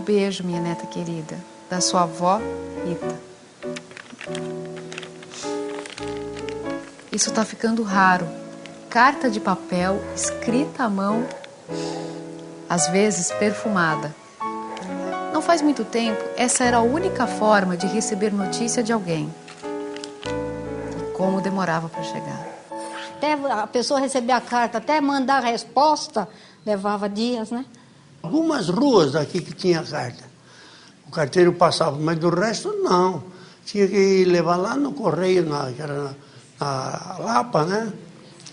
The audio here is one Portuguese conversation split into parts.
beijo, minha neta querida, da sua avó, Rita. Isso tá ficando raro. Carta de papel, escrita à mão, às vezes perfumada. Não faz muito tempo, essa era a única forma de receber notícia de alguém. E como demorava para chegar. Até a pessoa receber a carta, até mandar a resposta, levava dias, né? Algumas ruas daqui que tinha carta. O carteiro passava, mas do resto não. Tinha que levar lá no correio, que era na Lapa, né?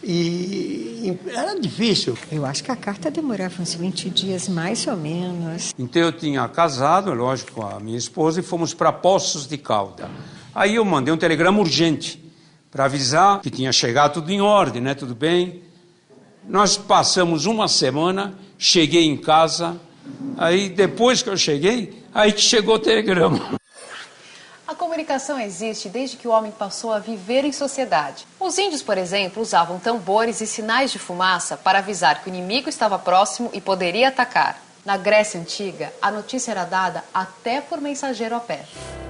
E era difícil. Eu acho que a carta demorava uns 20 dias, mais ou menos. Então eu tinha casado, lógico, com a minha esposa e fomos para Poços de Caldas. Aí eu mandei um telegrama urgente para avisar que tinha chegado tudo em ordem, né? Tudo bem. Nós passamos uma semana, cheguei em casa, aí depois que eu cheguei, aí que chegou o telegrama. A comunicação existe desde que o homem passou a viver em sociedade. Os índios, por exemplo, usavam tambores e sinais de fumaça para avisar que o inimigo estava próximo e poderia atacar. Na Grécia Antiga, a notícia era dada até por mensageiro a pé.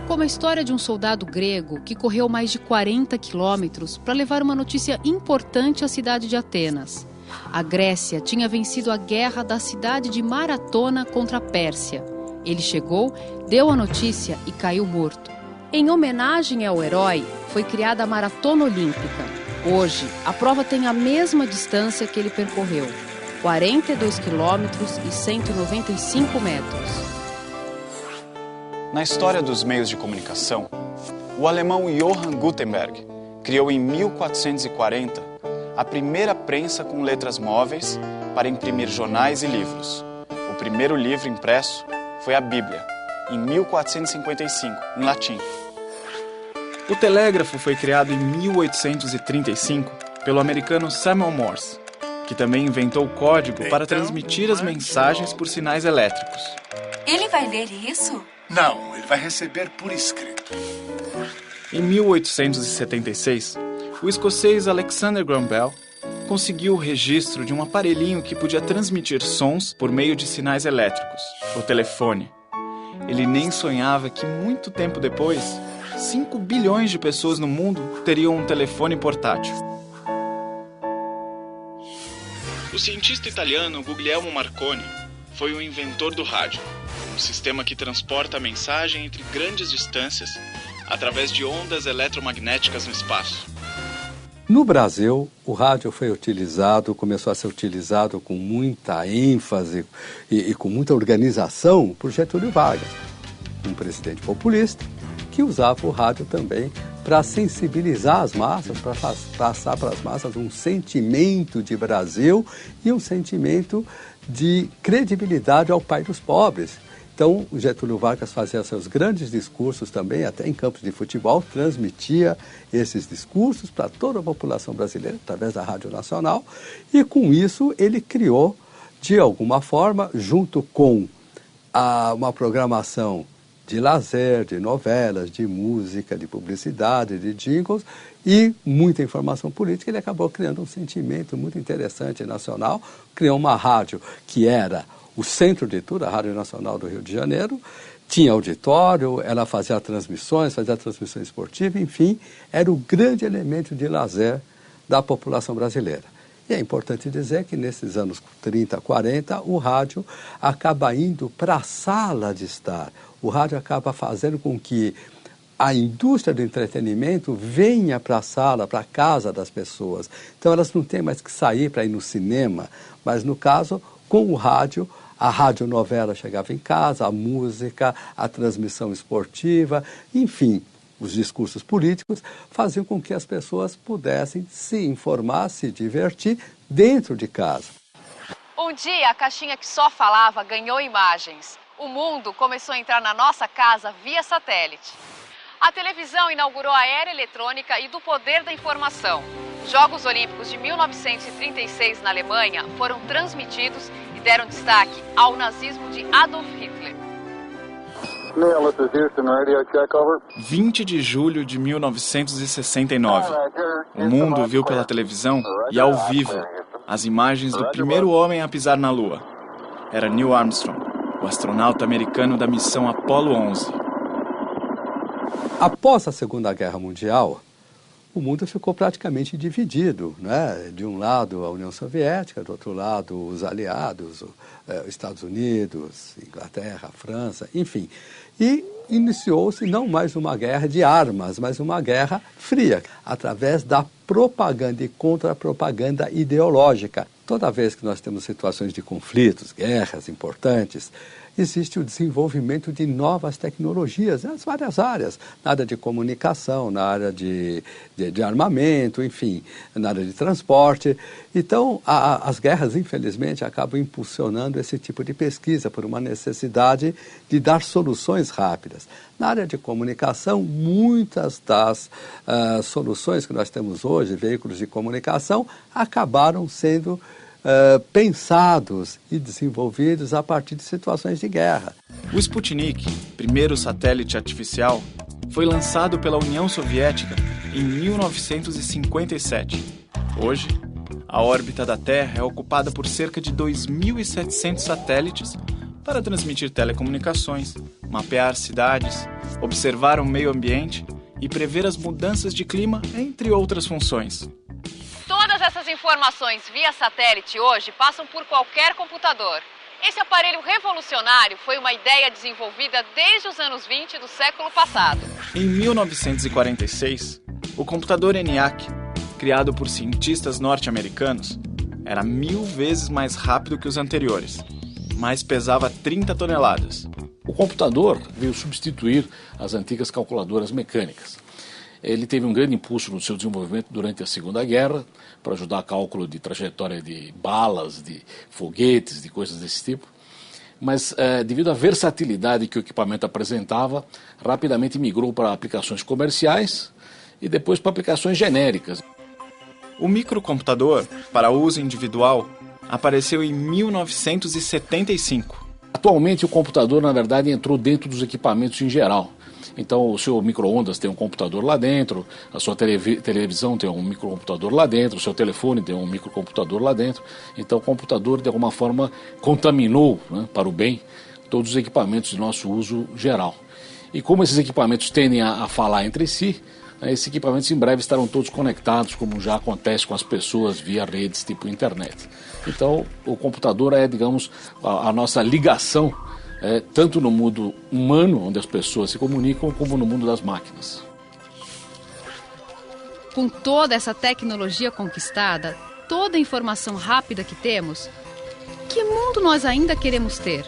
Como a história de um soldado grego que correu mais de 40 quilômetros para levar uma notícia importante à cidade de Atenas. A Grécia tinha vencido a guerra da cidade de Maratona contra a Pérsia. Ele chegou, deu a notícia e caiu morto. Em homenagem ao herói, foi criada a Maratona Olímpica. Hoje, a prova tem a mesma distância que ele percorreu, 42 quilômetros e 195 metros. Na história dos meios de comunicação, o alemão Johann Gutenberg criou em 1440 a primeira prensa com letras móveis para imprimir jornais e livros. O primeiro livro impresso foi a Bíblia, em 1455, em latim. O telégrafo foi criado em 1835 pelo americano Samuel Morse, que também inventou o código para transmitir as mensagens por sinais elétricos. Ele vai ler isso? Não, ele vai receber por escrito. Em 1876, o escocês Alexander Graham Bell conseguiu o registro de um aparelhinho que podia transmitir sons por meio de sinais elétricos, o telefone. Ele nem sonhava que muito tempo depois, 5 bilhões de pessoas no mundo teriam um telefone portátil. O cientista italiano Guglielmo Marconi foi o inventor do rádio, um sistema que transporta a mensagem entre grandes distâncias através de ondas eletromagnéticas no espaço. No Brasil, o rádio foi utilizado, começou a ser utilizado com muita ênfase e com muita organização por Getúlio Vargas, um presidente populista que usava o rádio também para sensibilizar as massas, para passar para as massas um sentimento de Brasil e um sentimento de credibilidade ao pai dos pobres. Então, o Getúlio Vargas fazia seus grandes discursos também, até em campos de futebol, transmitia esses discursos para toda a população brasileira, através da Rádio Nacional, e com isso ele criou, de alguma forma, junto com uma programação de lazer, de novelas, de música, de publicidade, de jingles e muita informação política, ele acabou criando um sentimento muito interessante nacional, criou uma rádio que era o centro de tudo, a Rádio Nacional do Rio de Janeiro, tinha auditório, ela fazia transmissões esportivas, enfim, era o grande elemento de lazer da população brasileira. E é importante dizer que nesses anos 30, 40, o rádio acaba indo para a sala de estar. O rádio acaba fazendo com que a indústria do entretenimento venha para a sala, para a casa das pessoas. Então elas não têm mais que sair para ir no cinema, mas no caso, com o rádio, a radionovela chegava em casa, a música, a transmissão esportiva, enfim, os discursos políticos faziam com que as pessoas pudessem se informar, se divertir dentro de casa. Um dia, a caixinha que só falava ganhou imagens. O mundo começou a entrar na nossa casa via satélite. A televisão inaugurou a era eletrônica e do poder da informação. Os Jogos Olímpicos de 1936 na Alemanha foram transmitidos e deram destaque ao nazismo de Adolf Hitler. 20 de julho de 1969. O mundo viu pela televisão e ao vivo as imagens do primeiro homem a pisar na Lua. Era Neil Armstrong. o astronauta americano da missão Apollo 11. Após a Segunda Guerra Mundial, o mundo ficou praticamente dividido, né? De um lado a União Soviética, do outro lado os aliados, os Estados Unidos, Inglaterra, França, enfim. E iniciou-se não mais uma guerra de armas, mas uma guerra fria, através da propaganda e contra-propaganda ideológica. Toda vez que nós temos situações de conflitos, guerras importantes, existe o desenvolvimento de novas tecnologias nas várias áreas, na área de comunicação, na área de armamento, enfim, na área de transporte. Então, as guerras, infelizmente, acabam impulsionando esse tipo de pesquisa por uma necessidade de dar soluções rápidas. Na área de comunicação, muitas das soluções que nós temos hoje, veículos de comunicação, acabaram sendo pensados e desenvolvidos a partir de situações de guerra. O Sputnik, primeiro satélite artificial, foi lançado pela União Soviética em 1957. Hoje, a órbita da Terra é ocupada por cerca de 2.700 satélites para transmitir telecomunicações, mapear cidades, observar o meio ambiente e prever as mudanças de clima, entre outras funções. Todas essas informações via satélite hoje passam por qualquer computador. Esse aparelho revolucionário foi uma ideia desenvolvida desde os anos 20 do século passado. Em 1946, o computador ENIAC, criado por cientistas norte-americanos, era 1000 vezes mais rápido que os anteriores, mas pesava 30 toneladas. O computador veio substituir as antigas calculadoras mecânicas. Ele teve um grande impulso no seu desenvolvimento durante a Segunda Guerra, para ajudar a cálculo de trajetória de balas, de foguetes, de coisas desse tipo. Mas, devido à versatilidade que o equipamento apresentava, rapidamente migrou para aplicações comerciais e depois para aplicações genéricas. O microcomputador, para uso individual, apareceu em 1975. Atualmente, o computador, na verdade, entrou dentro dos equipamentos em geral. Então, o seu micro-ondas tem um computador lá dentro, a sua televisão tem um microcomputador lá dentro, o seu telefone tem um microcomputador lá dentro. Então, o computador, de alguma forma, contaminou, né, para o bem, todos os equipamentos de nosso uso geral. E como esses equipamentos tendem a falar entre si, esses equipamentos em breve estarão todos conectados, como já acontece com as pessoas via redes tipo internet. Então, o computador é, digamos, a nossa ligação, tanto no mundo humano, onde as pessoas se comunicam, como no mundo das máquinas. Com toda essa tecnologia conquistada, toda a informação rápida que temos, que mundo nós ainda queremos ter?